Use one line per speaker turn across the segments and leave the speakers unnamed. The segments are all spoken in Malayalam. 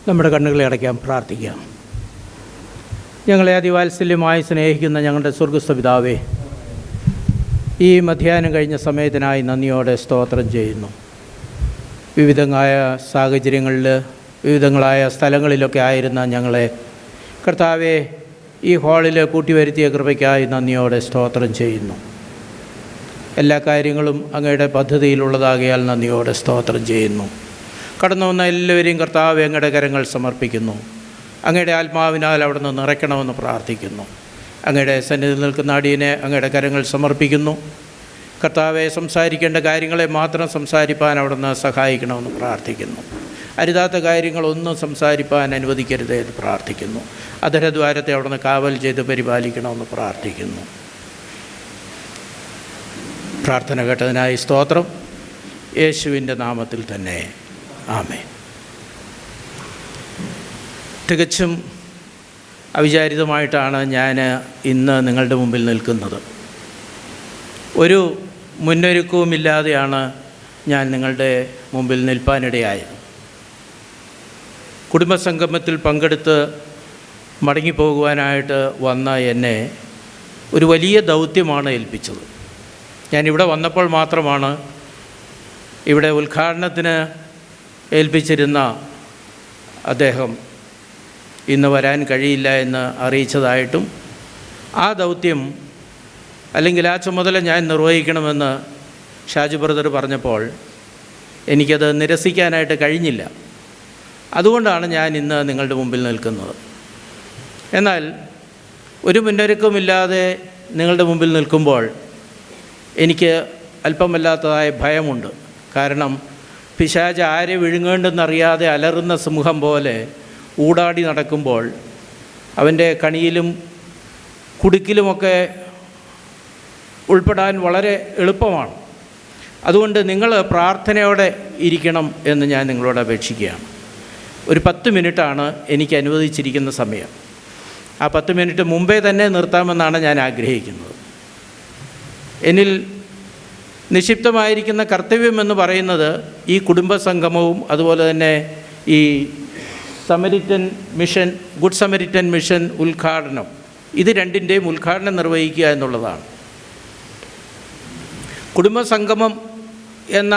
നമ്മുടെ കണ്ണുകളെ അടയ്ക്കാൻ പ്രാർത്ഥിക്കാം. ഞങ്ങളെ അതിവാത്സല്യമായി സ്നേഹിക്കുന്ന ഞങ്ങളുടെ സ്വർഗ്ഗസ്ഥ പിതാവേ, ഈ മധ്യാഹ്നം കഴിഞ്ഞ സമയത്തിനായി നന്ദിയോടെ സ്തോത്രം ചെയ്യുന്നു. വിവിധങ്ങളായ സാഹചര്യങ്ങളിൽ വിവിധങ്ങളായ സ്ഥലങ്ങളിലൊക്കെ ആയിരുന്ന ഞങ്ങളെ കർത്താവെ ഈ ഹാളിൽ കൂട്ടിവരുത്തിയ കൃപയ്ക്കായി നന്ദിയോടെ സ്തോത്രം ചെയ്യുന്നു. എല്ലാ കാര്യങ്ങളും അങ്ങയുടെ പദ്ധതിയിലുള്ളതാകിയാൽ നന്ദിയോടെ സ്തോത്രം ചെയ്യുന്നു. കടന്നു വന്ന എല്ലാവരെയും കർത്താവ് അങ്ങയുടെ കരങ്ങൾ സമർപ്പിക്കുന്നു. അങ്ങയുടെ ആത്മാവിനാൽ അവിടെ നിന്ന് നിറയ്ക്കണമെന്ന് പ്രാർത്ഥിക്കുന്നു. അങ്ങയുടെ സന്നിധിയിൽ നിൽക്കുന്ന അടിയനെ അങ്ങയുടെ കരങ്ങൾ സമർപ്പിക്കുന്നു. കർത്താവെ സംസാരിക്കേണ്ട കാര്യങ്ങളെ മാത്രം സംസാരിപ്പാൻ അവിടെ നിന്ന് സഹായിക്കണമെന്ന് പ്രാർത്ഥിക്കുന്നു. അരുതാത്ത കാര്യങ്ങളൊന്നും സംസാരിപ്പാൻ അനുവദിക്കരുത് എന്ന് പ്രാർത്ഥിക്കുന്നു. അധരദ്വാരത്തെ അവിടെ നിന്ന് കാവൽ ചെയ്ത് പരിപാലിക്കണമെന്ന് പ്രാർത്ഥിക്കുന്നു. പ്രാർത്ഥന കേട്ടതിനായി സ്തോത്രം. യേശുവിൻ്റെ നാമത്തിൽ തന്നെ ആമേൻ. തികച്ചും അവിചാരിതമായിട്ടാണ് ഞാൻ ഇന്ന് നിങ്ങളുടെ മുമ്പിൽ നിൽക്കുന്നത്. ഒരു മുന്നൊരുക്കവുമില്ലാതെയാണ് ഞാൻ നിങ്ങളുടെ മുമ്പിൽ നിൽപ്പാനിടയായത്. കുടുംബസംഗമത്തിൽ പങ്കെടുത്ത് മടങ്ങിപ്പോകുവാനായിട്ട് വന്ന എന്നെ ഒരു വലിയ ദൗത്യമാണ് ഏൽപ്പിച്ചത്. ഞാനിവിടെ വന്നപ്പോൾ മാത്രമാണ് ഇവിടെ ഉദ്ഘാടനത്തിന് ഏൽപ്പിച്ചിരുന്ന അദ്ദേഹം ഇന്ന് വരാൻ കഴിയില്ല എന്ന് അറിയിച്ചതായിട്ടും ആ ദൗത്യം അല്ലെങ്കിൽ ആ ചുമതല ഞാൻ നിർവഹിക്കണമെന്ന് ഷാജു ബ്രദർ പറഞ്ഞപ്പോൾ എനിക്കത് നിരസിക്കാനായിട്ട് കഴിഞ്ഞില്ല. അതുകൊണ്ടാണ് ഞാൻ ഇന്ന് നിങ്ങളുടെ മുമ്പിൽ നിൽക്കുന്നത്. എന്നാൽ ഒരു മുന്നൊരുക്കമില്ലാതെ നിങ്ങളുടെ മുമ്പിൽ നിൽക്കുമ്പോൾ എനിക്ക് അല്പമല്ലാത്തതായ ഭയമുണ്ട്. കാരണം പിശാച് ആരെ വിഴുങ്ങേണ്ടെന്നറിയാതെ അലറുന്ന സിംഹം പോലെ ഊടാടി നടക്കുമ്പോൾ അവൻ്റെ കണിയിലും കുടുക്കിലുമൊക്കെ ഉൾപ്പെടാൻ വളരെ എളുപ്പമാണ്. അതുകൊണ്ട് നിങ്ങൾ പ്രാർത്ഥനയോടെ ഇരിക്കണം എന്ന് ഞാൻ നിങ്ങളോട് അപേക്ഷിക്കുകയാണ്. ഒരു 10 മിനിറ്റാണ് എനിക്ക് അനുവദിച്ചിരിക്കുന്ന സമയം. ആ 10 മിനിറ്റ് മുമ്പേ തന്നെ നിർത്താമെന്നാണ് ഞാൻ ആഗ്രഹിക്കുന്നത്. എന്നിൽ നിക്ഷിപ്തമായിരിക്കുന്ന കർത്തവ്യമെന്ന് പറയുന്നത് ഈ കുടുംബസംഗമവും അതുപോലെ തന്നെ ഈ Samaritan mission, good Samaritan mission ഉദ്ഘാടനം, ഇത് രണ്ടിൻ്റെയും ഉദ്ഘാടനം നിർവഹിക്കുക എന്നുള്ളതാണ്. കുടുംബസംഗമം എന്ന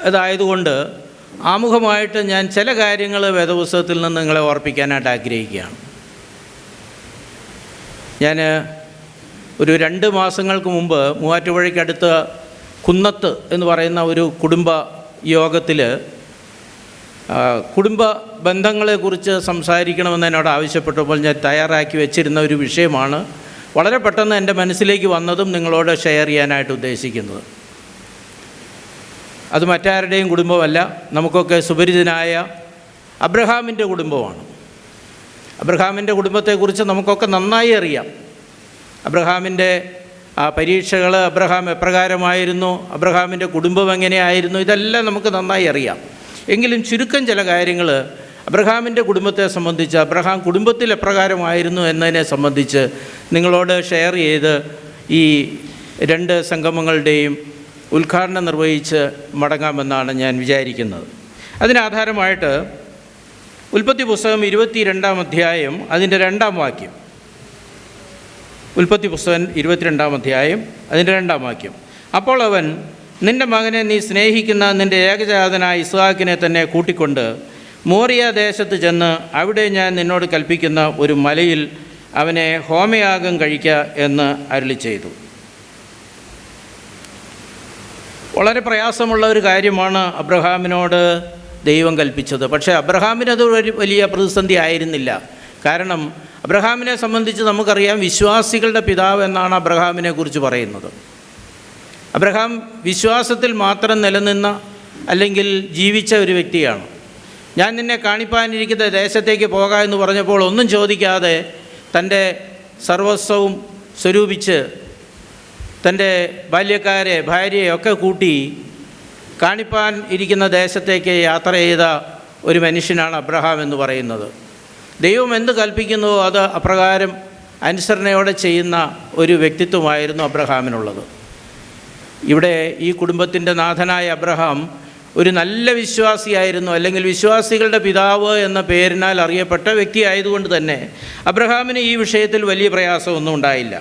ഇതായതുകൊണ്ട് ആമുഖമായിട്ട് ഞാൻ ചില കാര്യങ്ങൾ വേദപുസ്തകത്തിൽ നിന്ന് നിങ്ങളെ ഓർപ്പിക്കാനായിട്ട് ആഗ്രഹിക്കുകയാണ്. ഞാൻ ഒരു 2 മാസങ്ങൾക്ക് മുമ്പ് മൂവാറ്റുപുഴയ്ക്കടുത്ത് കുന്നത്ത് എന്ന് പറയുന്ന ഒരു കുടുംബ യോഗത്തിൽ കുടുംബ ബന്ധങ്ങളെക്കുറിച്ച് സംസാരിക്കണമെന്ന് എന്നോട് ആവശ്യപ്പെട്ടപ്പോൾ ഞാൻ തയ്യാറാക്കി വെച്ചിരുന്ന ഒരു വിഷയമാണ് വളരെ പെട്ടെന്ന് എൻ്റെ മനസ്സിലേക്ക് വന്നതും നിങ്ങളോട് ഷെയർ ചെയ്യാനായിട്ട് ഉദ്ദേശിക്കുന്നത്. അത് മറ്റാരുടെയും കുടുംബമല്ല, നമുക്കൊക്കെ സുപരിചിതനായ അബ്രഹാമിൻ്റെ കുടുംബമാണ്. അബ്രഹാമിൻ്റെ കുടുംബത്തെക്കുറിച്ച് നമുക്കൊക്കെ നന്നായി അറിയാം. അബ്രഹാമിൻ്റെ പരീക്ഷകൾ, അബ്രഹാം എപ്രകാരമായിരുന്നു, അബ്രഹാമിൻ്റെ കുടുംബം എങ്ങനെയായിരുന്നു, ഇതെല്ലാം നമുക്ക് നന്നായി അറിയാം. എങ്കിലും ചുരുക്കം ചില കാര്യങ്ങൾ അബ്രഹാമിൻ്റെ കുടുംബത്തെ സംബന്ധിച്ച്, അബ്രഹാം കുടുംബത്തിൽ എപ്രകാരമായിരുന്നു എന്നതിനെ സംബന്ധിച്ച് നിങ്ങളോട് ഷെയർ ചെയ്ത് ഈ 2 സംഗമങ്ങളുടെയും ഉദ്ഘാടനം നിർവഹിച്ച് മടങ്ങാമെന്നാണ് ഞാൻ വിചാരിക്കുന്നത്. അതിനാധാരമായിട്ട് ഉൽപ്പത്തി പുസ്തകം 22-ാം അധ്യായം അതിൻ്റെ 2-ാം വാക്യം. ഉൽപ്പത്തി പുസ്തകം 22-ാം അധ്യായം അതിൻ്റെ 2-ാം വാക്യം. അപ്പോൾ അവൻ, നിൻ്റെ മകനെ നീ സ്നേഹിക്കുന്ന നിൻ്റെ ഏകജാതനായ ഇസ്ഹാക്കിനെ തന്നെ കൂട്ടിക്കൊണ്ട് മോറിയ ദേശത്ത് ചെന്ന് അവിടെ ഞാൻ നിന്നോട് കൽപ്പിക്കുന്ന ഒരു മലയിൽ അവനെ ഹോമയാഗം കഴിക്കുക എന്ന് അരുളി ചെയ്തു. വളരെ പ്രയാസമുള്ള ഒരു കാര്യമാണ് അബ്രഹാമിനോട് ദൈവം കൽപ്പിച്ചത്. പക്ഷേ അബ്രഹാമിനത് ഒരു വലിയ പ്രതിസന്ധി ആയിരുന്നില്ല. കാരണം അബ്രഹാമിനെ സംബന്ധിച്ച് നമുക്കറിയാം, വിശ്വാസികളുടെ പിതാവ് എന്നാണ് അബ്രഹാമിനെ കുറിച്ച് പറയുന്നത്. അബ്രഹാം വിശ്വാസത്തിൽ മാത്രം നിലനിന്ന അല്ലെങ്കിൽ ജീവിച്ച ഒരു വ്യക്തിയാണ്. ഞാൻ നിന്നെ കാണിപ്പാനിരിക്കുന്ന ദേശത്തേക്ക് പോകാം എന്ന് പറഞ്ഞപ്പോൾ ഒന്നും ചോദിക്കാതെ തൻ്റെ സർവസ്വവും സ്വരൂപിച്ച് തൻ്റെ ബാല്യക്കാരെ, ഭാര്യയൊക്കെ കൂട്ടി കാണിപ്പാൻ ഇരിക്കുന്ന ദേശത്തേക്ക് യാത്ര ചെയ്ത ഒരു മനുഷ്യനാണ് അബ്രഹാം എന്ന് പറയുന്നത്. ദൈവം എന്ത് കൽപ്പിക്കുന്നുവോ അത് അപ്രകാരം അനുസരണയോടെ ചെയ്യുന്ന ഒരു വ്യക്തിത്വമായിരുന്നു അബ്രഹാമിനുള്ളത്. ഇവിടെ ഈ കുടുംബത്തിൻ്റെ നാഥനായ അബ്രഹാം ഒരു നല്ല വിശ്വാസിയായിരുന്നു, അല്ലെങ്കിൽ വിശ്വാസികളുടെ പിതാവ് എന്ന പേരിനാൽ അറിയപ്പെട്ട വ്യക്തിയായതുകൊണ്ട് തന്നെ അബ്രഹാമിന് ഈ വിഷയത്തിൽ വലിയ പ്രയാസമൊന്നും ഉണ്ടായില്ല.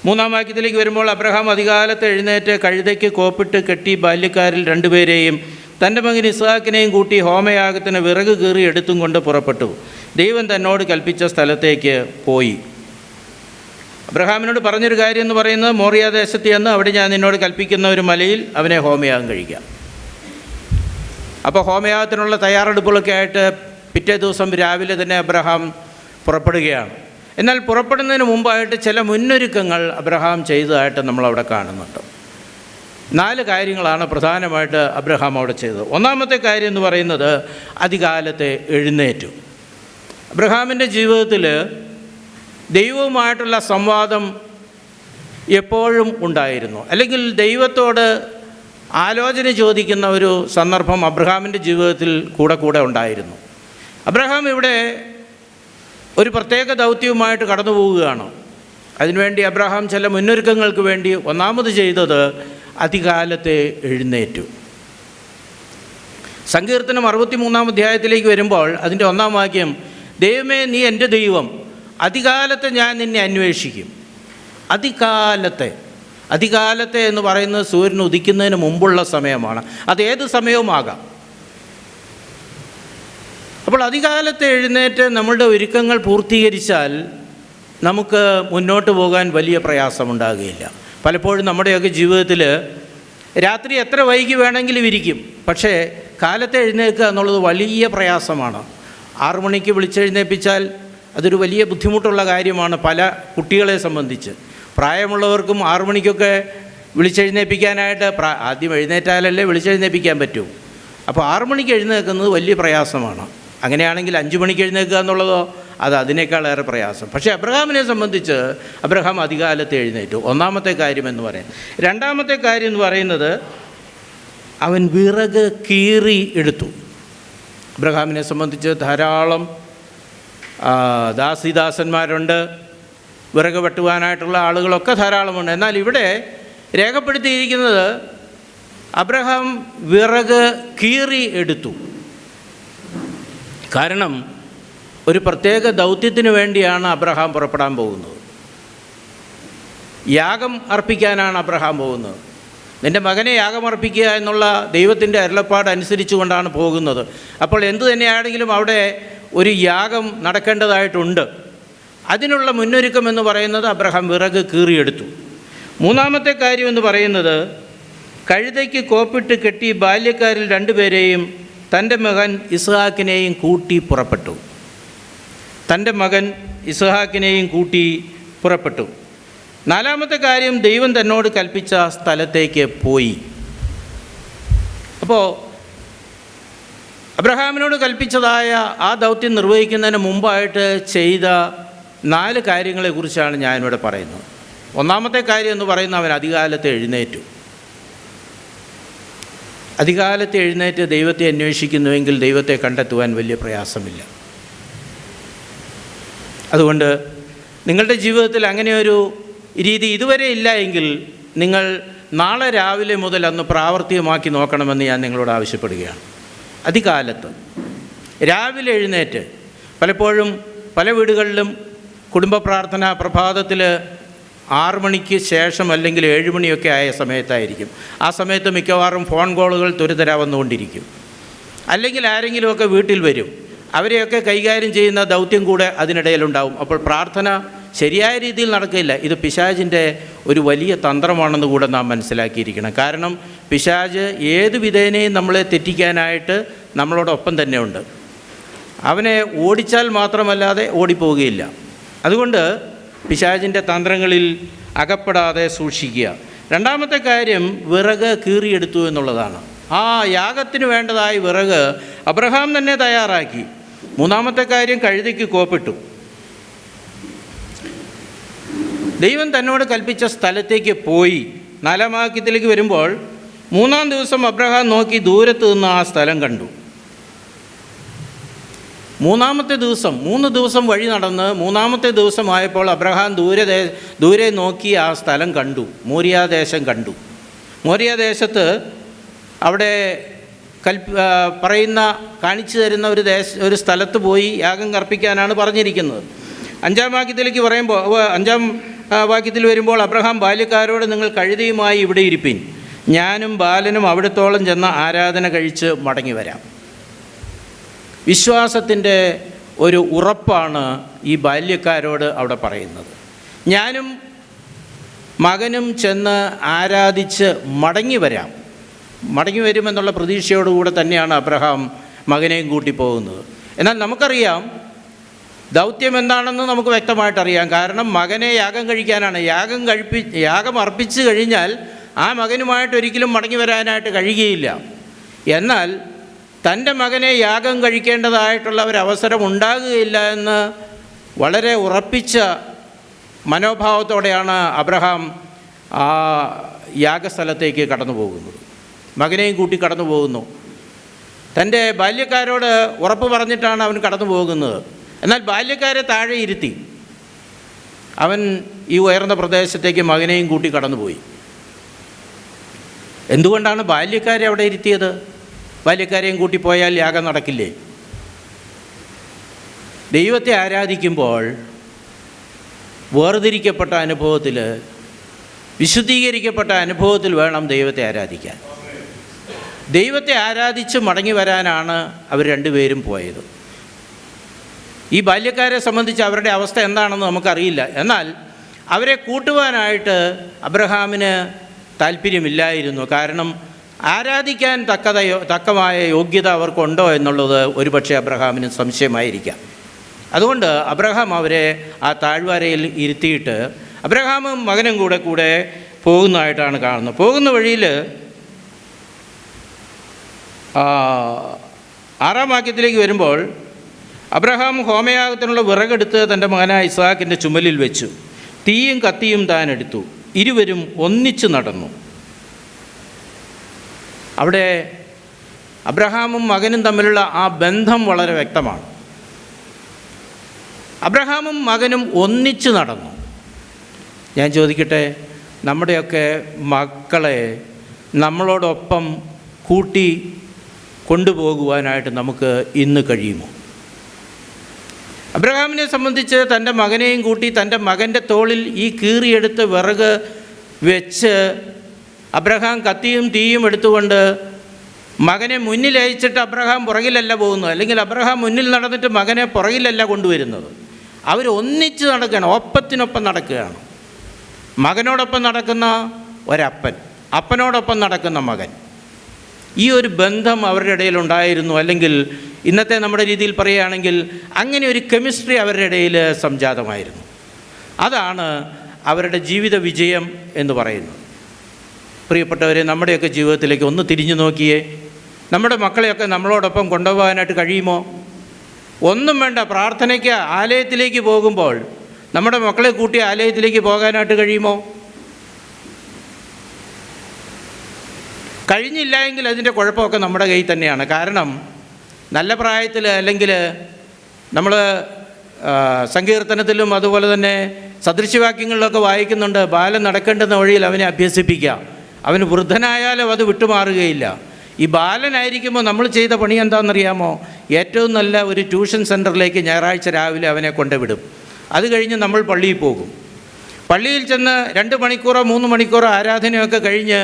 3-ാം വാക്യത്തിലേക്ക് വരുമ്പോൾ അബ്രഹാം അതികാലത്ത് എഴുന്നേറ്റ് കഴുതയ്ക്ക് കോപ്പിട്ട് കെട്ടി ബാല്യക്കാരിൽ 2 പേരെയും തൻ്റെ മകൻ ഇസ്ഹാക്കിനെയും കൂട്ടി ഹോമയാഗത്തിന് വിറക് കീറി എടുത്തും കൊണ്ട് പുറപ്പെട്ടു. ദൈവം തന്നോട് കൽപ്പിച്ച സ്ഥലത്തേക്ക് പോയി. അബ്രഹാമിനോട് പറഞ്ഞൊരു കാര്യം എന്ന് പറയുന്നത്, മോറിയ ദേശത്ത് ചെന്ന് അവിടെ ഞാൻ നിന്നോട് കൽപ്പിക്കുന്ന ഒരു മലയിൽ അവനെ ഹോമയാഗം കഴിക്കാം. അപ്പോൾ ഹോമയാഗത്തിനുള്ള തയ്യാറെടുപ്പുകളൊക്കെ ആയിട്ട് പിറ്റേ ദിവസം രാവിലെ തന്നെ അബ്രഹാം പുറപ്പെടുകയാണ്. എന്നാൽ പുറപ്പെടുന്നതിന് മുമ്പായിട്ട് ചില മുന്നൊരുക്കങ്ങൾ അബ്രഹാം ചെയ്തതായിട്ട് നമ്മളവിടെ കാണുന്നുണ്ട്. 4 കാര്യങ്ങളാണ് പ്രധാനമായിട്ട് അബ്രഹാം അവിടെ ചെയ്തത്. ഒന്നാമത്തെ കാര്യം എന്ന് പറയുന്നത് അതികാലത്തെ എഴുന്നേറ്റു. അബ്രഹാമിൻ്റെ ജീവിതത്തിൽ ദൈവവുമായിട്ടുള്ള സംവാദം എപ്പോഴും ഉണ്ടായിരുന്നു, അല്ലെങ്കിൽ ദൈവത്തോട് ആലോചന ചോദിക്കുന്ന ഒരു സന്ദർഭം അബ്രഹാമിൻ്റെ ജീവിതത്തിൽ കൂടെ ഉണ്ടായിരുന്നു. അബ്രഹാം ഇവിടെ ഒരു പ്രത്യേക ദൗത്യവുമായിട്ട് കടന്നു പോവുകയാണ്. അതിനുവേണ്ടി അബ്രഹാം ചില മുന്നൊരുക്കങ്ങൾക്ക് വേണ്ടി ഒന്നാമത് ചെയ്തത് അതികാലത്തെ എഴുന്നേറ്റു. സങ്കീർത്തനം 63-ാം അധ്യായത്തിലേക്ക് വരുമ്പോൾ അതിൻ്റെ 1-ാം വാക്യം, ദൈവമേ നീ എൻ്റെ ദൈവം, അതികാലത്തെ ഞാൻ നിന്നെ അന്വേഷിക്കും. അതികാലത്തെ എന്ന് പറയുന്നത് സൂര്യൻ ഉദിക്കുന്നതിന് മുമ്പുള്ള സമയമാണ്. അതേത് സമയവുമാകാം. അപ്പോൾ അതികാലത്തെ എഴുന്നേറ്റ് നമ്മളുടെ ഒരുക്കങ്ങൾ പൂർത്തീകരിച്ചാൽ നമുക്ക് മുന്നോട്ട് പോകാൻ വലിയ പ്രയാസമുണ്ടാകുകയില്ല. പലപ്പോഴും നമ്മുടെയൊക്കെ ജീവിതത്തിൽ രാത്രി എത്ര വൈകി വേണമെങ്കിലും ഇരിക്കും, പക്ഷേ കാലത്തെ എഴുന്നേൽക്കുക എന്നുള്ളത് വലിയ പ്രയാസമാണ്. 6 മണിക്ക് വിളിച്ചെഴുന്നേൽപ്പിച്ചാൽ അതൊരു വലിയ ബുദ്ധിമുട്ടുള്ള കാര്യമാണ് പല കുട്ടികളെ സംബന്ധിച്ച്. പ്രായമുള്ളവർക്കും 6 മണിക്കൊക്കെ വിളിച്ചെഴുന്നേൽപ്പിക്കാനായിട്ട് ആദ്യം എഴുന്നേറ്റാലല്ലേ വിളിച്ചെഴുന്നേൽപ്പിക്കാൻ പറ്റൂ. അപ്പോൾ 6 മണിക്ക് എഴുന്നേൽക്കുന്നത് വലിയ പ്രയാസമാണ്. അങ്ങനെയാണെങ്കിൽ 5 മണിക്ക് എഴുന്നേൽക്കുക എന്നുള്ളതോ അത് അതിനേക്കാളേറെ പ്രയാസം. പക്ഷേ അബ്രഹാമിനെ സംബന്ധിച്ച് അബ്രഹാം അതികാലത്ത് എഴുന്നേറ്റു. ഒന്നാമത്തെ കാര്യം എന്ന് പറയുന്നത്. രണ്ടാമത്തെ കാര്യം എന്ന് പറയുന്നത് അവൻ വിറക് കീറി എടുത്തു. അബ്രഹാമിനെ സംബന്ധിച്ച് ധാരാളം ദാസിദാസന്മാരുണ്ട്, വിറക് വെട്ടുവാനായിട്ടുള്ള ആളുകളൊക്കെ ധാരാളമുണ്ട്. എന്നാൽ ഇവിടെ രേഖപ്പെടുത്തിയിരിക്കുന്നത് അബ്രഹാം വിറക് കീറി എടുത്തു. കാരണം ഒരു പ്രത്യേക ദൗത്യത്തിന് വേണ്ടിയാണ് അബ്രഹാം പുറപ്പെടാൻ പോകുന്നത്. യാഗം അർപ്പിക്കാനാണ് അബ്രഹാം പോകുന്നത്. നിൻ്റെ മകനെ യാഗമർപ്പിക്കുക എന്നുള്ള ദൈവത്തിൻ്റെ അരുളപ്പാട് അനുസരിച്ചു കൊണ്ടാണ് പോകുന്നത്. അപ്പോൾ എന്തു തന്നെയാണെങ്കിലും അവിടെ ഒരു യാഗം നടക്കേണ്ടതായിട്ടുണ്ട്. അതിനുള്ള മുന്നൊരുക്കം എന്ന് പറയുന്നത് അബ്രഹാം വിറക് കീറിയെടുത്തു. മൂന്നാമത്തെ കാര്യം എന്ന് പറയുന്നത് കഴുതയ്ക്ക് കോപ്പിട്ട് കെട്ടി ബാല്യക്കാരിൽ 2 പേരെയും തൻ്റെ മകൻ ഇസ്ഹാക്കിനെയും കൂട്ടി പുറപ്പെട്ടു. തൻ്റെ മകൻ ഇസ്ഹാക്കിനെയും കൂട്ടി പുറപ്പെട്ടു. നാലാമത്തെ കാര്യം ദൈവം തന്നോട് കൽപ്പിച്ച സ്ഥലത്തേക്ക് പോയി. അപ്പോൾ അബ്രഹാമിനോട് കൽപ്പിച്ചതായ ആ ദൗത്യം നിർവഹിക്കുന്നതിന് മുമ്പായിട്ട് ചെയ്ത 4 കാര്യങ്ങളെക്കുറിച്ചാണ് ഞാനിവിടെ പറയുന്നത്. ഒന്നാമത്തെ കാര്യം എന്ന് പറയുന്നത് അവൻ അതികാലത്ത് എഴുന്നേറ്റു. അതികാലത്ത് എഴുന്നേറ്റ് ദൈവത്തെ അന്വേഷിക്കുന്നുവെങ്കിൽ ദൈവത്തെ കണ്ടെത്തുവാൻ വലിയ പ്രയാസമില്ല. അതുകൊണ്ട് നിങ്ങളുടെ ജീവിതത്തിൽ അങ്ങനെയൊരു രീതി ഇതുവരെ ഇല്ല എങ്കിൽ നിങ്ങൾ നാളെ രാവിലെ മുതൽ അന്ന് പ്രാവർത്തികമാക്കി നോക്കണമെന്ന് ഞാൻ നിങ്ങളോട് ആവശ്യപ്പെടുകയാണ്. അതികാലത്ത് രാവിലെ എഴുന്നേറ്റ്, പലപ്പോഴും പല വീടുകളിലും കുടുംബ പ്രാർത്ഥന പ്രഭാതത്തിൽ 6 മണിക്ക് ശേഷം അല്ലെങ്കിൽ 7 മണിയൊക്കെ ആയ സമയത്തായിരിക്കും. ആ സമയത്ത് മിക്കവാറും ഫോൺ കോളുകൾ തുരുതരാ വന്നുകൊണ്ടിരിക്കും. അല്ലെങ്കിൽ ആരെങ്കിലുമൊക്കെ വീട്ടിൽ വരും. അവരെയൊക്കെ കൈകാര്യം ചെയ്യുന്ന ദൗത്യം കൂടെ അതിനിടയിലുണ്ടാവും. അപ്പോൾ പ്രാർത്ഥന ശരിയായ രീതിയിൽ നടക്കില്ല. ഇത് പിശാചിൻ്റെ ഒരു വലിയ തന്ത്രമാണെന്ന് കൂടെ നാം മനസ്സിലാക്കിയിരിക്കണം. കാരണം പിശാച് ഏത് വിധേനയും നമ്മളെ തെറ്റിക്കാനായിട്ട് നമ്മളോടൊപ്പം തന്നെ ഉണ്ട്. അവനെ ഓടിച്ചാൽ മാത്രമല്ലാതെ ഓടിപ്പോവുകയില്ല. അതുകൊണ്ട് പിശാചിൻ്റെ തന്ത്രങ്ങളിൽ അകപ്പെടാതെ സൂക്ഷിക്കുക. രണ്ടാമത്തെ കാര്യം വിറക് കീറിയെടുത്തു എന്നുള്ളതാണ്. ആ യാഗത്തിന് വേണ്ടതായ വിറക് അബ്രഹാം തന്നെ തയ്യാറാക്കി. മൂന്നാമത്തെ കാര്യം കഴുതയ്ക്ക് കോപ്പിട്ടു. ദൈവം തന്നോട് കൽപ്പിച്ച സ്ഥലത്തേക്ക് പോയി. 4-ാം വാക്യത്തിലേക്ക് വരുമ്പോൾ 3-ാം ദിവസം അബ്രഹാം നോക്കി ദൂരത്ത് നിന്ന് ആ സ്ഥലം കണ്ടു. 3-ാമത്തെ ദിവസം 3 ദിവസം വഴി നടന്ന് 3-ാമത്തെ ദിവസമായപ്പോൾ അബ്രഹാം ദൂരെ നോക്കി ആ സ്ഥലം കണ്ടു. മോരിയാദേശം കണ്ടു. മോരിയാദേശത്ത് അവിടെ പറയുന്ന കാണിച്ചു തരുന്ന ഒരു സ്ഥലത്ത് പോയി യാഗം അർപ്പിക്കാനാണ് പറഞ്ഞിരിക്കുന്നത്. 5-ാം വാക്യത്തിലേക്ക് പറയുമ്പോൾ 5-ാം വാക്യത്തിൽ വരുമ്പോൾ അബ്രഹാം ബാല്യക്കാരോട് നിങ്ങൾ കഴുതയുമായി ഇവിടെ ഇരിപ്പിൻ, ഞാനും ബാലനും അവിടത്തോളം ചെന്ന ആരാധന കഴിച്ച് മടങ്ങി വരാം. വിശ്വാസത്തിൻ്റെ ഒരു ഉറപ്പാണ് ഈ ബാല്യക്കാരോട് അവിടെ പറയുന്നത്. ഞാനും മകനും ചെന്ന് ആരാധിച്ച് മടങ്ങി വരാം. മടങ്ങി വരുമെന്നുള്ള പ്രതീക്ഷയോടുകൂടെ തന്നെയാണ് അബ്രഹാം മകനെയും കൂട്ടി പോകുന്നത്. എന്നാൽ നമുക്കറിയാം ദൗത്യം എന്താണെന്ന് നമുക്ക് വ്യക്തമായിട്ടറിയാം. കാരണം മകനെ യാഗം കഴിക്കാനാണ്. യാഗം അർപ്പിച്ചു കഴിഞ്ഞാൽ ആ മകനുമായിട്ട് ഒരിക്കലും മടങ്ങി വരാനായിട്ട് കഴിയുകയില്ല. എന്നാൽ തൻ്റെ മകനെ യാഗം കഴിക്കേണ്ടതായിട്ടുള്ള ഒരവസരം ഉണ്ടാകുകയില്ല എന്ന് വളരെ ഉറപ്പിച്ച മനോഭാവത്തോടെയാണ് അബ്രഹാം ആ യാഗസ്ഥലത്തേക്ക് കടന്നു പോകുന്നത്. മകനെയും കൂട്ടി കടന്നു പോകുന്നു. തൻ്റെ ബാല്യക്കാരോട് ഉറപ്പ് പറഞ്ഞിട്ടാണ് അവൻ കടന്നു പോകുന്നത്. എന്നാൽ ബാല്യക്കാരെ താഴെ ഇരുത്തി അവൻ ഈ ഉയർന്ന പ്രദേശത്തേക്ക് മകനെയും കൂട്ടി കടന്നുപോയി. എന്തുകൊണ്ടാണ് ബാല്യക്കാരെ അവിടെ ഇരുത്തിയത്? ബാല്യക്കാരെയും കൂട്ടി പോയാൽ യാഗം നടക്കില്ലേ? ദൈവത്തെ ആരാധിക്കുമ്പോൾ വേർതിരിക്കപ്പെട്ട അനുഭവത്തിൽ, വിശുദ്ധീകരിക്കപ്പെട്ട അനുഭവത്തിൽ വേണം ദൈവത്തെ ആരാധിക്കാൻ. ദൈവത്തെ ആരാധിച്ച് മടങ്ങി വരാനാണ് അവർ രണ്ടുപേരും പോയത്. ഈ ബാല്യക്കാരെ സംബന്ധിച്ച് അവരുടെ അവസ്ഥ എന്താണെന്ന് നമുക്കറിയില്ല. എന്നാൽ അവരെ കൂട്ടുവാനായിട്ട് അബ്രഹാമിന് താല്പര്യമില്ലായിരുന്നു. കാരണം ആരാധിക്കാൻ തക്കമായ യോഗ്യത അവർക്കുണ്ടോ എന്നുള്ളത് ഒരുപക്ഷെ അബ്രഹാമിന് സംശയമായിരിക്കാം. അതുകൊണ്ട് അബ്രഹാം അവരെ ആ താഴ്വരയിൽ ഇരുത്തിയിട്ട് അബ്രഹാമും മകനും കൂടെ പോകുന്നതായിട്ടാണ് കാണുന്നത്. പോകുന്ന വഴിയിൽ 6-ാം വാക്യത്തിലേക്ക് വരുമ്പോൾ അബ്രഹാം ഹോമയാഗത്തിനുള്ള വിറകെടുത്ത് തൻ്റെ മകനായ ഇസ്ഹാക്കിൻ്റെ ചുമലിൽ വെച്ചു. തീയും കത്തിയും താൻ എടുത്തു. ഇരുവരും ഒന്നിച്ചു നടന്നു. അവിടെ അബ്രഹാമും മകനും തമ്മിലുള്ള ആ ബന്ധം വളരെ വ്യക്തമാണ്. അബ്രഹാമും മകനും ഒന്നിച്ചു നടന്നു. ഞാൻ ചോദിക്കട്ടെ, നമ്മുടെയൊക്കെ മക്കളെ നമ്മളോടൊപ്പം കൂട്ടി കൊണ്ടുപോകുവാനായിട്ട് നമുക്ക് ഇന്ന് കഴിയുമോ? അബ്രഹാമിനെ സംബന്ധിച്ച് തൻ്റെ മകനെയും കൂട്ടി തൻ്റെ മകൻ്റെ തോളിൽ ഈ കീറിയെടുത്ത് വിറക് വെച്ച് അബ്രഹാം കത്തിയും തീയും എടുത്തുകൊണ്ട് മകനെ മുന്നിൽ അയച്ചിട്ട് അബ്രഹാം പുറകിലല്ല പോകുന്നത്, അല്ലെങ്കിൽ അബ്രഹാം മുന്നിൽ നടന്നിട്ട് മകനെ പുറകിലല്ല കൊണ്ടുവരുന്നത്. അവർ ഒന്നിച്ച് നടക്കുകയാണ്, ഒപ്പത്തിനൊപ്പം നടക്കുകയാണ്. മകനോടൊപ്പം നടക്കുന്ന ഒരപ്പൻ, അപ്പനോടൊപ്പം നടക്കുന്ന മകൻ. ഈ ഒരു ബന്ധം അവരുടെ ഇടയിൽ ഉണ്ടായിരുന്നു. അല്ലെങ്കിൽ ഇന്നത്തെ നമ്മുടെ രീതിയിൽ പറയുകയാണെങ്കിൽ അങ്ങനെ ഒരു കെമിസ്ട്രി അവരുടെ ഇടയിൽ സംജാതമായിരുന്നു. അതാണ് അവരുടെ ജീവിത വിജയം എന്ന് പറയുന്നത്. പ്രിയപ്പെട്ടവരെ, നമ്മുടെയൊക്കെ ജീവിതത്തിലേക്ക് ഒന്ന് തിരിഞ്ഞു നോക്കിയേ. നമ്മുടെ മക്കളെയൊക്കെ നമ്മളോടൊപ്പം കൊണ്ടുപോകാനായിട്ട് കഴിയുമോ? ഒന്നും വേണ്ട, പ്രാർത്ഥനയ്ക്ക് ആലയത്തിലേക്ക് പോകുമ്പോൾ നമ്മുടെ മക്കളെ കൂട്ടി ആലയത്തിലേക്ക് പോകാനായിട്ട് കഴിയുമോ? കഴിഞ്ഞില്ല എങ്കിൽ അതിൻ്റെ കുഴപ്പമൊക്കെ നമ്മുടെ കയ്യിൽ തന്നെയാണ്. കാരണം നല്ല പ്രായത്തിൽ, അല്ലെങ്കിൽ നമ്മൾ സങ്കീർത്തനത്തിലും അതുപോലെ തന്നെ സദൃശ്യവാക്യങ്ങളിലൊക്കെ വായിക്കുന്നുണ്ട്, ബാലൻ നടക്കേണ്ടുന്ന വഴിയിൽ അവനെ അഭ്യസിപ്പിക്കാം, അവന് വൃദ്ധനായാലും അത് വിട്ടുമാറുകയില്ല. ഈ ബാലനായിരിക്കുമ്പോൾ നമ്മൾ ചെയ്ത പണി എന്താണെന്നറിയാമോ? ഏറ്റവും നല്ല ഒരു ട്യൂഷൻ സെൻറ്ററിലേക്ക് ഞായറാഴ്ച രാവിലെ അവനെ കൊണ്ടുവിടും. അത് കഴിഞ്ഞ് നമ്മൾ പള്ളിയിൽ പോകും. പള്ളിയിൽ ചെന്ന് 2 മണിക്കൂറോ 3 മണിക്കൂറോ ആരാധനയൊക്കെ കഴിഞ്ഞ്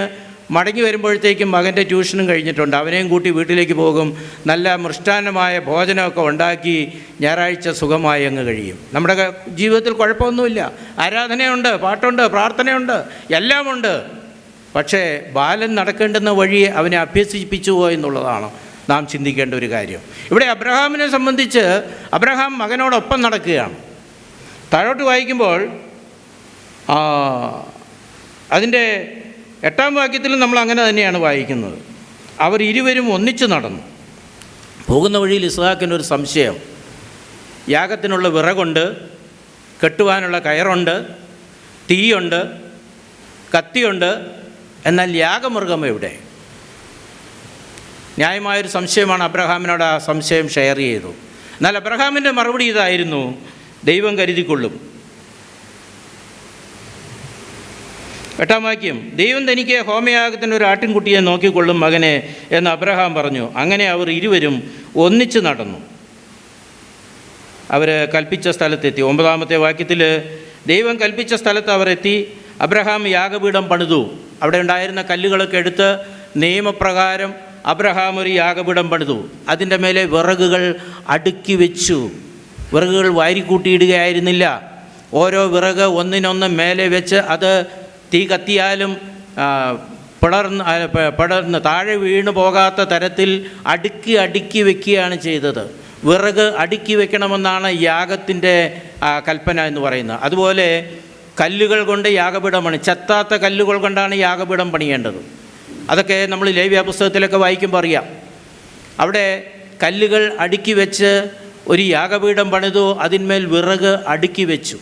മടങ്ങി വരുമ്പോഴത്തേക്കും മകൻ്റെ ട്യൂഷനും കഴിഞ്ഞിട്ടുണ്ട്. അവനെയും കൂട്ടി വീട്ടിലേക്ക് പോകും. നല്ല മൃഷ്ടാന്നമായ ഭോജനമൊക്കെ ഉണ്ടാക്കി ഞായറാഴ്ച സുഖമായി അങ്ങ് കഴിയും. നമ്മുടെ ജീവിതത്തിൽ കുഴപ്പമൊന്നുമില്ല. ആരാധനയുണ്ട്, പാട്ടുണ്ട്, പ്രാർത്ഥനയുണ്ട്, എല്ലാമുണ്ട്. പക്ഷേ ബാലൻ നടക്കേണ്ടുന്ന വഴി അവനെ അഭ്യസിപ്പിച്ചുവോ എന്നുള്ളതാണ് നാം ചിന്തിക്കേണ്ട ഒരു കാര്യം. ഇവിടെ അബ്രഹാമിനെ സംബന്ധിച്ച് അബ്രഹാം മകനോടൊപ്പം നടക്കുകയാണ്. താഴോട്ട് വായിക്കുമ്പോൾ അതിൻ്റെ 8-ാം വാക്യത്തിലും നമ്മൾ അങ്ങനെ തന്നെയാണ് വായിക്കുന്നത്. അവർ ഇരുവരും ഒന്നിച്ച് നടന്നു. പോകുന്ന വഴിയിൽ ഇസ്ഹാക്കിനൊരു സംശയം. യാഗത്തിനുള്ള വിറകുണ്ട്, കെട്ടുവാനുള്ള കയറുണ്ട്, തീയുണ്ട്, കത്തിയുണ്ട്, എന്നാൽ യാഗമൃഗം എവിടെ? ന്യായമായൊരു സംശയമാണ്. അബ്രഹാമിനോട് ആ സംശയം ഷെയർ ചെയ്തു. എന്നാൽ അബ്രഹാമിൻ്റെ മറുപടി ഇതായിരുന്നു: ദൈവം കരുതിക്കൊള്ളും. 8-ാം വാക്യം, ദൈവം തനിക്ക് ഹോമയാഗത്തിന് ഒരു ആട്ടിൻകുട്ടിയെ നോക്കിക്കൊള്ളും മകനെ എന്ന് അബ്രഹാം പറഞ്ഞു. അങ്ങനെ അവർ ഇരുവരും ഒന്നിച്ച് നടന്നു. അവർ കൽപ്പിച്ച സ്ഥലത്തെത്തി. 9-ാമത്തെ വാക്യത്തിൽ ദൈവം കൽപ്പിച്ച സ്ഥലത്ത് അവർ എത്തി. അബ്രഹാം യാഗപീഠം പണിതു. അവിടെ ഉണ്ടായിരുന്ന കല്ലുകളൊക്കെ എടുത്ത് നിയമപ്രകാരം അബ്രഹാം ഒരു യാഗപീഠം പണിതു. അതിൻ്റെ മേലെ വിറകുകൾ അടുക്കി വെച്ചു. വിറകുകൾ വാരിക്കൂട്ടിയിടുകയായിരുന്നില്ല. ഓരോ വിറക് ഒന്നിനൊന്ന് മേലെ വെച്ച് അത് തീ കത്തിയാലും പടർന്ന് താഴെ വീണു പോകാത്ത തരത്തിൽ അടുക്കി വെക്കുകയാണ് ചെയ്തത്. വിറക് അടുക്കി വെക്കണമെന്നാണ് യാഗത്തിൻ്റെ കൽപ്പന എന്ന് പറയുന്നത്. അതുപോലെ കല്ലുകൾ കൊണ്ട് യാഗപീഠം പണി, ചെത്താത്ത കല്ലുകൾ കൊണ്ടാണ് യാഗപീഠം പണിയേണ്ടത്. അതൊക്കെ നമ്മൾ ലേവ്യ പുസ്തകത്തിലൊക്കെ വായിക്കുമ്പോൾ അറിയാം. അവിടെ കല്ലുകൾ അടുക്കി വെച്ച് ഒരു യാഗപീഠം പണിതു, അതിന്മേൽ വിറക് അടുക്കി വെച്ചു.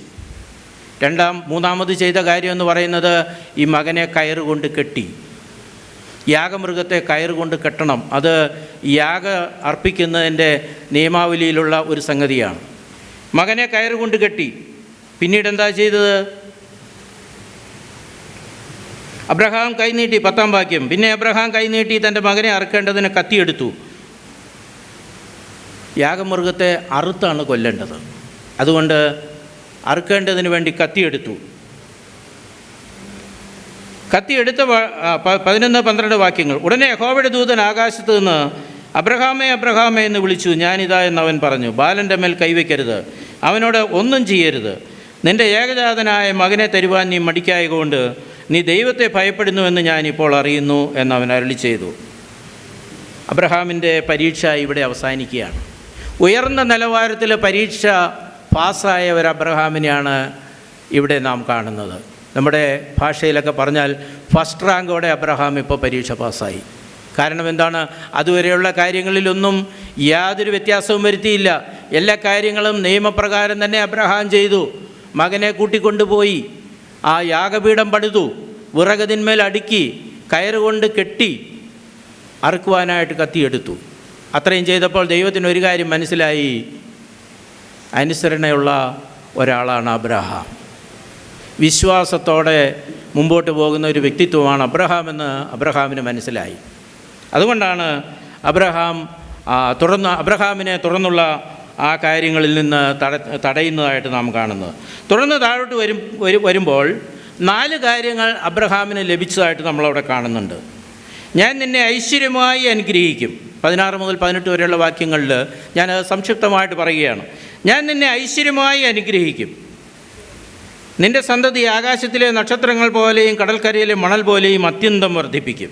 മൂന്നാമത് ചെയ്ത കാര്യം എന്ന് പറയുന്നത് ഈ മകനെ കയറുകൊണ്ട് കെട്ടി. യാഗമൃഗത്തെ കയറുകൊണ്ട് കെട്ടണം. അത് യാഗ അർപ്പിക്കുന്നതിൻ്റെ നിയമാവലിയിലുള്ള ഒരു സംഗതിയാണ്. മകനെ കയറുകൊണ്ട് കെട്ടി. പിന്നീട് എന്താ ചെയ്തത്? അബ്രഹാം കൈനീട്ടി. 10-ാം വാക്യം, പിന്നെ അബ്രഹാം കൈനീട്ടി തൻ്റെ മകനെ അറുക്കേണ്ടതിന് കത്തിയെടുത്തു. യാഗമൃഗത്തെ അറുത്താണ് കൊല്ലേണ്ടത്. അതുകൊണ്ട് അറുക്കേണ്ടതിന് വേണ്ടി കത്തിയെടുത്തു. കത്തിയെടുത്ത 11-12 വാക്യങ്ങൾ. ഉടനെ യഹോവയുടെ ദൂതൻ ആകാശത്ത് നിന്ന് അബ്രഹാമേ അബ്രഹാമേ എന്ന് വിളിച്ചു. ഞാനിതാ എന്നവൻ പറഞ്ഞു. ബാലൻ്റെ മേൽ കൈവയ്ക്കരുത്, അവനോട് ഒന്നും ചെയ്യരുത്. നിൻ്റെ ഏകജാതനായ മകനെ തരുവാൻ നീ മടിക്കായതുകൊണ്ട് നീ ദൈവത്തെ ഭയപ്പെടുന്നുവെന്ന് ഞാനിപ്പോൾ അറിയുന്നു എന്നവൻ അരുളി ചെയ്തു. അബ്രഹാമിൻ്റെ പരീക്ഷ ഇവിടെ അവസാനിക്കുകയാണ്. ഉയർന്ന നിലവാരത്തിൽ പരീക്ഷ പാസ്സായ ഒരു അബ്രഹാമിനെയാണ് ഇവിടെ നാം കാണുന്നത്. നമ്മുടെ ഭാഷയിലൊക്കെ പറഞ്ഞാൽ ഫസ്റ്റ് റാങ്കോടെ അബ്രഹാം ഇപ്പോൾ പരീക്ഷ പാസ്സായി. കാരണം എന്താണ്? അതുവരെയുള്ള കാര്യങ്ങളിലൊന്നും യാതൊരു വ്യത്യാസവും വരുത്തിയില്ല. എല്ലാ കാര്യങ്ങളും നിയമപ്രകാരം തന്നെ അബ്രഹാം ചെയ്തു. മകനെ കൂട്ടിക്കൊണ്ടുപോയി ആ യാഗപീഠം പണിതു, വിറകതിന്മേൽ അടുക്കി, കയറുകൊണ്ട് കെട്ടി, അറുക്കുവാനായിട്ട് കത്തിയെടുത്തു. അത്രയും ചെയ്തപ്പോൾ ദൈവത്തിന് ഒരു കാര്യം മനസ്സിലായി, അനുസരണയുള്ള ഒരാളാണ് അബ്രഹാം. വിശ്വാസത്തോടെ മുമ്പോട്ട് പോകുന്ന ഒരു വ്യക്തിത്വമാണ് അബ്രഹാം എന്ന് അബ്രഹാമിന് മനസ്സിലായി. അതുകൊണ്ടാണ് അബ്രഹാമിനെ തുറന്നുള്ള ആ കാര്യങ്ങളിൽ നിന്ന് തടയുന്നതായിട്ട് നാം കാണുന്നത്. തുടർന്ന് താഴോട്ട് വരുമ്പോൾ 4 കാര്യങ്ങൾ അബ്രഹാമിന് ലഭിച്ചതായിട്ട് നമ്മളവിടെ കാണുന്നുണ്ട്. ഞാൻ നിന്നെ ഐശ്വര്യമായി അനുഗ്രഹിക്കും. 16 മുതൽ 18 വരെയുള്ള വാക്യങ്ങളിൽ ഞാൻ സംക്ഷിപ്തമായിട്ട് പറയുകയാണ്. ഞാൻ നിന്നെ ഐശ്വര്യമായി അനുഗ്രഹിക്കും. നിൻ്റെ സന്തതി ആകാശത്തിലെ നക്ഷത്രങ്ങൾ പോലെയും കടൽക്കരയിലെ മണൽ പോലെയും അത്യന്തം വർദ്ധിപ്പിക്കും.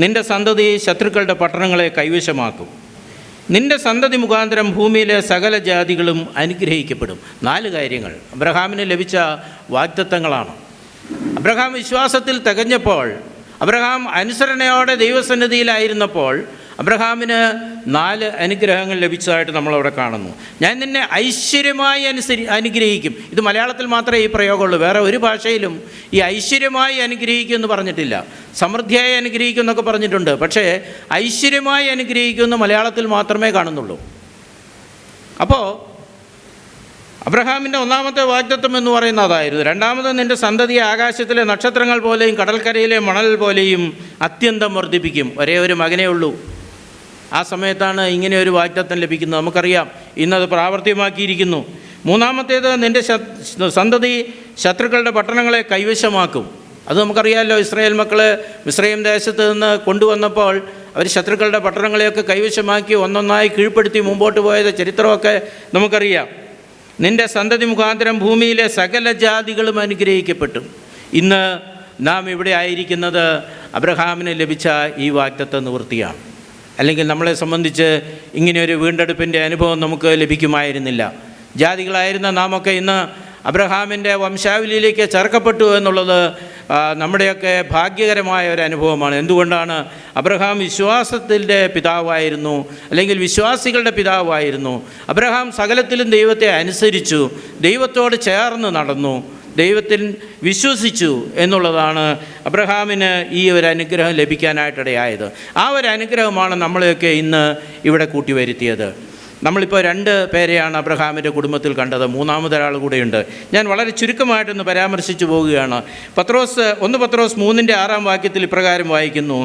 നിൻ്റെ സന്തതി ശത്രുക്കളുടെ പട്ടണങ്ങളെ കൈവശമാക്കും. നിൻ്റെ സന്തതി മുഖാന്തരം ഭൂമിയിലെ സകല ജാതികളും അനുഗ്രഹിക്കപ്പെടും. 4 കാര്യങ്ങൾ അബ്രഹാമിന് ലഭിച്ച വാഗ്ദത്തങ്ങളാണ്. അബ്രഹാം വിശ്വാസത്തിൽ തികഞ്ഞപ്പോൾ, അബ്രഹാം അനുസരണയോടെ ദൈവസന്നിധിയിലായിരുന്നപ്പോൾ അബ്രഹാമിന് 4 അനുഗ്രഹങ്ങൾ ലഭിച്ചതായിട്ട് നമ്മളവിടെ കാണുന്നു. ഞാൻ നിന്നെ ഐശ്വര്യമായി അനുഗ്രഹിക്കും. ഇത് മലയാളത്തിൽ മാത്രമേ ഈ പ്രയോഗമുള്ളൂ. വേറെ ഒരു ഭാഷയിലും ഈ ഐശ്വര്യമായി അനുഗ്രഹിക്കും എന്ന് പറഞ്ഞിട്ടില്ല. സമൃദ്ധിയായി അനുഗ്രഹിക്കും എന്നൊക്കെ പറഞ്ഞിട്ടുണ്ട്. പക്ഷേ ഐശ്വര്യമായി അനുഗ്രഹിക്കുമെന്ന് മലയാളത്തിൽ മാത്രമേ കാണുന്നുള്ളൂ. അപ്പോൾ അബ്രഹാമിൻ്റെ 1-ാമത്തെ വാഗ്ദത്തം എന്ന് പറയുന്നത് അതായിരുന്നു. 2-ാമത് നിൻ്റെ സന്തതിയെ ആകാശത്തിലെ നക്ഷത്രങ്ങൾ പോലെയും കടൽക്കരയിലെ മണൽ പോലെയും അത്യന്തം വർദ്ധിപ്പിക്കും. ഒരേ ഒരു മകനേ ഉള്ളൂ. ആ സമയത്താണ് ഇങ്ങനെ ഒരു വാഗ്ദത്തം ലഭിക്കുന്നത്. നമുക്കറിയാം, ഇന്നത് പ്രാവർത്തികമാക്കിയിരിക്കുന്നു. 3-ാമത്തേത് നിൻ്റെ സന്തതി ശത്രുക്കളുടെ പട്ടണങ്ങളെ കൈവശമാക്കും. അത് നമുക്കറിയാമല്ലോ. ഇസ്രായേൽ മക്കൾ മിസ്രയീം ദേശത്ത് നിന്ന് കൊണ്ടുവന്നപ്പോൾ അവർ ശത്രുക്കളുടെ പട്ടണങ്ങളെയൊക്കെ കൈവശമാക്കി ഒന്നൊന്നായി കീഴ്പ്പെടുത്തി മുമ്പോട്ട് പോയത് ചരിത്രമൊക്കെ നമുക്കറിയാം. നിൻ്റെ സന്തതി മുഖാന്തരം ഭൂമിയിലെ സകല ജാതികളും അനുഗ്രഹിക്കപ്പെട്ടു. ഇന്ന് നാം ഇവിടെ ആയിരിക്കുന്നത് അബ്രഹാമിന് ലഭിച്ച ഈ വാഗ്ദത്ത നിവൃത്തിയാണ്. അല്ലെങ്കിൽ നമ്മളെ സംബന്ധിച്ച് ഇങ്ങനെയൊരു വീണ്ടെടുപ്പിൻ്റെ അനുഭവം നമുക്ക് ലഭിക്കുമായിരുന്നില്ല. ജാതികളായിരുന്ന നാമൊക്കെ ഇന്ന് അബ്രഹാമിൻ്റെ വംശാവലിയിലേക്ക് ചേർക്കപ്പെട്ടു എന്നുള്ളത് നമ്മുടെയൊക്കെ ഭാഗ്യകരമായ ഒരു അനുഭവമാണ്. എന്തുകൊണ്ടാണ്? അബ്രഹാം വിശ്വാസത്തിൻ്റെ പിതാവായിരുന്നു, അല്ലെങ്കിൽ വിശ്വാസികളുടെ പിതാവായിരുന്നു. അബ്രഹാം സകലത്തിലും ദൈവത്തെ അനുസരിച്ചു, ദൈവത്തോട് ചേർന്ന് നടന്നു, ദൈവത്തിൽ വിശ്വസിച്ചു എന്നുള്ളതാണ് അബ്രഹാമിന് ഈ ഒരു അനുഗ്രഹം ലഭിക്കാനായിട്ടിടയായത്. ആ ഒരു അനുഗ്രഹമാണ് നമ്മളെയൊക്കെ ഇന്ന് ഇവിടെ കൂട്ടിവരുത്തിയത്. നമ്മളിപ്പോൾ 2 പേരെയാണ് അബ്രഹാമിൻ്റെ കുടുംബത്തിൽ കണ്ടത്, മൂന്നാമതൊരാൾ കൂടെയുണ്ട്. ഞാൻ വളരെ ചുരുക്കമായിട്ടൊന്ന് പരാമർശിച്ചു പോവുകയാണ്. പത്രോസ് 3:6 ഇപ്രകാരം വായിക്കുന്നു: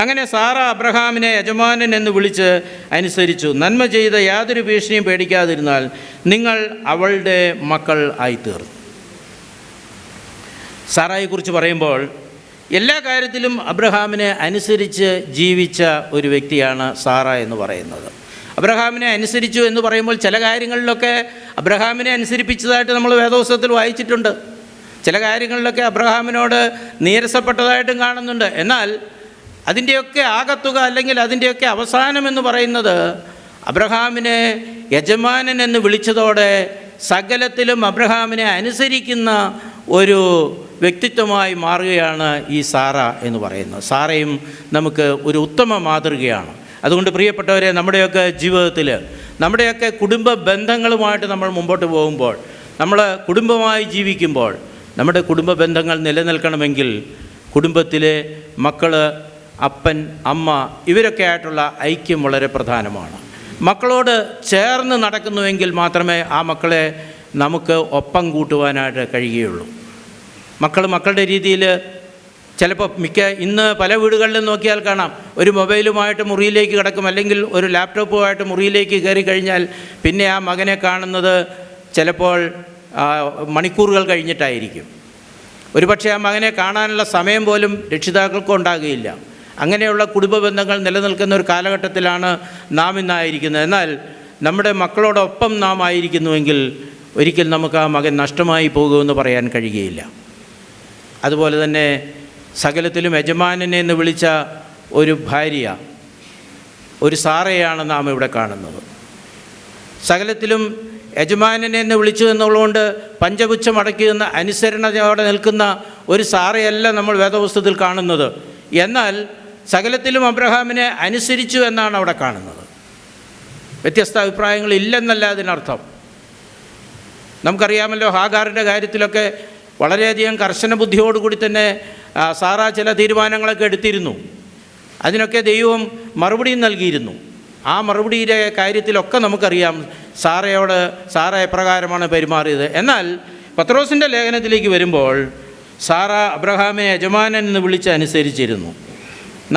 അങ്ങനെ സാറ അബ്രഹാമിനെ യജമാനൻ എന്ന് വിളിച്ച് അനുസരിച്ചു. നന്മ ചെയ്ത യാതൊരു ഭീഷണിയും പേടിക്കാതിരുന്നാൽ നിങ്ങൾ അവളുടെ മക്കൾ ആയിത്തീർന്നു. സാറായെക്കുറിച്ച് പറയുമ്പോൾ എല്ലാ കാര്യത്തിലും അബ്രഹാമിനെ അനുസരിച്ച് ജീവിച്ച ഒരു വ്യക്തിയാണ് സാറ എന്ന് പറയുന്നത്. അബ്രഹാമിനെ അനുസരിച്ചു എന്ന് പറയുമ്പോൾ ചില കാര്യങ്ങളിലൊക്കെ അബ്രഹാമിനെ അനുസരിപ്പിച്ചതായിട്ട് നമ്മൾ വേദപുസ്തകത്തിൽ വായിച്ചിട്ടുണ്ട്. ചില കാര്യങ്ങളിലൊക്കെ അബ്രഹാമിനോട് നീരസപ്പെട്ടതായിട്ടും കാണുന്നുണ്ട്. എന്നാൽ അതിൻ്റെയൊക്കെ ആകത്തുക അല്ലെങ്കിൽ അതിൻ്റെയൊക്കെ അവസാനം എന്ന് പറയുന്നത് അബ്രഹാമിനെ യജമാനൻ എന്ന് വിളിച്ചതോടെ സകലത്തിലും അബ്രഹാമിനെ അനുസരിക്കുന്ന ഒരു വ്യക്തിത്വമായി മാറുകയാണ് ഈ സാറ എന്ന് പറയുന്നത്. സാറയും നമുക്ക് ഒരു ഉത്തമ മാതൃകയാണ്. അതുകൊണ്ട് പ്രിയപ്പെട്ടവരെ, നമ്മുടെയൊക്കെ ജീവിതത്തിൽ നമ്മുടെയൊക്കെ കുടുംബ ബന്ധങ്ങളുമായിട്ട് നമ്മൾ മുമ്പോട്ട് പോകുമ്പോൾ, നമ്മൾ കുടുംബമായി ജീവിക്കുമ്പോൾ, നമ്മുടെ കുടുംബ ബന്ധങ്ങൾ നിലനിൽക്കണമെങ്കിൽ കുടുംബത്തിലെ മക്കൾ, അപ്പൻ, അമ്മ ഇവരൊക്കെ ആയിട്ടുള്ള ഐക്യം വളരെ പ്രധാനമാണ്. മക്കളോട് ചേർന്ന് നടക്കുന്നുവെങ്കിൽ മാത്രമേ ആ മക്കളെ നമുക്ക് ഒപ്പം കൂട്ടുവാനായിട്ട് കഴിയുകയുള്ളൂ. മക്കളുടെ രീതിയിൽ ചിലപ്പോൾ ഇന്ന് പല വീടുകളിലും നോക്കിയാൽ കാണാം, ഒരു മൊബൈലുമായിട്ട് മുറിയിലേക്ക് കിടക്കും, അല്ലെങ്കിൽ ഒരു ലാപ്ടോപ്പുമായിട്ട് മുറിയിലേക്ക് കയറി കഴിഞ്ഞാൽ പിന്നെ ആ മകനെ കാണുന്നത് ചിലപ്പോൾ മണിക്കൂറുകൾ കഴിഞ്ഞിട്ടായിരിക്കും. ഒരുപക്ഷെ ആ മകനെ കാണാനുള്ള സമയം പോലും രക്ഷിതാക്കൾക്കും ഉണ്ടാകുകയില്ല. അങ്ങനെയുള്ള കുടുംബ ബന്ധങ്ങൾ നിലനിൽക്കുന്ന ഒരു കാലഘട്ടത്തിലാണ് നാം ഇന്നായിരിക്കുന്നത്. എന്നാൽ നമ്മുടെ മക്കളോടൊപ്പം നാം ആയിരിക്കുന്നുവെങ്കിൽ ഒരിക്കൽ നമുക്ക് ആ മകൻ നഷ്ടമായി പോകുമെന്ന് പറയാൻ കഴിയുകയില്ല. അതുപോലെ തന്നെ സകലത്തിലും യജമാനനെ എന്ന് വിളിച്ച ഒരു ഭാര്യ, ഒരു സാറയാണ് നാം ഇവിടെ കാണുന്നത്. സകലത്തിലും യജമാനനെ എന്ന് വിളിച്ചു എന്നുള്ളതുകൊണ്ട് പഞ്ചപുച്ഛം അടയ്ക്കുന്ന അനുസരണയോടെ നിൽക്കുന്ന ഒരു സാറയല്ല നമ്മൾ വേദപുസ്തകത്തിൽ കാണുന്നത്. എന്നാൽ സകലത്തിലും അബ്രഹാമിനെ അനുസരിച്ചു എന്നാണ് അവിടെ കാണുന്നത്. വ്യത്യസ്ത അഭിപ്രായങ്ങളില്ലെന്നല്ല അതിനർത്ഥം. നമുക്കറിയാമല്ലോ, ഹാഗാറിൻ്റെ കാര്യത്തിലൊക്കെ വളരെയധികം കർശന ബുദ്ധിയോടുകൂടി തന്നെ സാറ ചില തീരുമാനങ്ങളൊക്കെ എടുത്തിരുന്നു. അതിനൊക്കെ ദൈവം മറുപടിയും നൽകിയിരുന്നു. ആ മറുപടിയുടെ കാര്യത്തിലൊക്കെ നമുക്കറിയാം സാറ എപ്രകാരമാണ് പെരുമാറിയത്. എന്നാൽ പത്രോസിൻ്റെ ലേഖനത്തിലേക്ക് വരുമ്പോൾ സാറ അബ്രഹാമിനെ യജമാനൻ എന്ന് വിളിച്ച് അനുസരിച്ചിരുന്നു.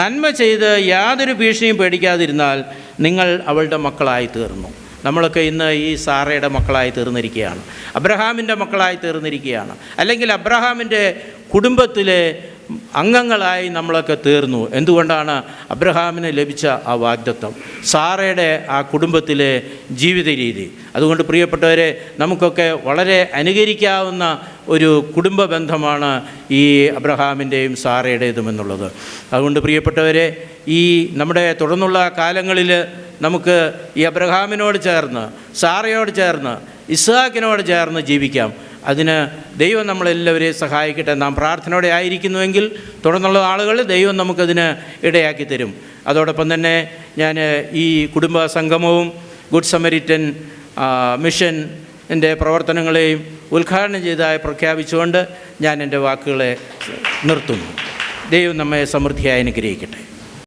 നന്മ ചെയ്ത് യാതൊരു ഭീഷണിയും പേടിക്കാതിരുന്നാൽ നിങ്ങൾ അവളുടെ മക്കളായി തീർന്നു. നമ്മളൊക്കെ ഇന്ന് ഈ സാറയുടെ മക്കളായി തീർന്നിരിക്കുകയാണ്, അബ്രഹാമിൻ്റെ മക്കളായി തീർന്നിരിക്കുകയാണ്, അല്ലെങ്കിൽ അബ്രഹാമിൻ്റെ കുടുംബത്തിലെ അംഗങ്ങളായി നമ്മളൊക്കെ തീർന്നു. എന്തുകൊണ്ടാണ്? അബ്രഹാമിന് ലഭിച്ച ആ വാഗ്ദത്തം, സാറയുടെ ആ കുടുംബത്തിലെ ജീവിത രീതി. അതുകൊണ്ട് പ്രിയപ്പെട്ടവരെ, നമുക്കൊക്കെ വളരെ അനുകരിക്കാവുന്ന ഒരു കുടുംബ ബന്ധമാണ് ഈ അബ്രഹാമിൻ്റെയും സാറയുടേതും എന്നുള്ളത്. അതുകൊണ്ട് പ്രിയപ്പെട്ടവരെ, ഈ നമ്മുടെ തുടർന്നുള്ള കാലങ്ങളിൽ നമുക്ക് ഈ അബ്രഹാമിനോട് ചേർന്ന്, സാറയോട് ചേർന്ന്, ഇസ്ഹാക്കിനോട് ചേർന്ന് ജീവിക്കാം. അതിന് ദൈവം നമ്മളെല്ലാവരെയും സഹായിക്കട്ടെ. നാം പ്രാർത്ഥനയോടെ ആയിരിക്കുന്നുവെങ്കിൽ തുടർന്നുള്ള ആളുകൾ ദൈവം നമുക്കതിന് ഇടയാക്കി തരും. അതോടൊപ്പം തന്നെ ഞാൻ ഈ കുടുംബ സംഗമവും ഗുഡ് സമരിറ്റൻ മിഷൻ്റെ പ്രവർത്തനങ്ങളെയും ഉദ്ഘാടനം ചെയ്തതായി പ്രഖ്യാപിച്ചുകൊണ്ട് ഞാൻ എൻ്റെ വാക്കുകളെ നിർത്തുന്നു. ദൈവം നമ്മെ സമൃദ്ധിയായി അനുഗ്രഹിക്കട്ടെ.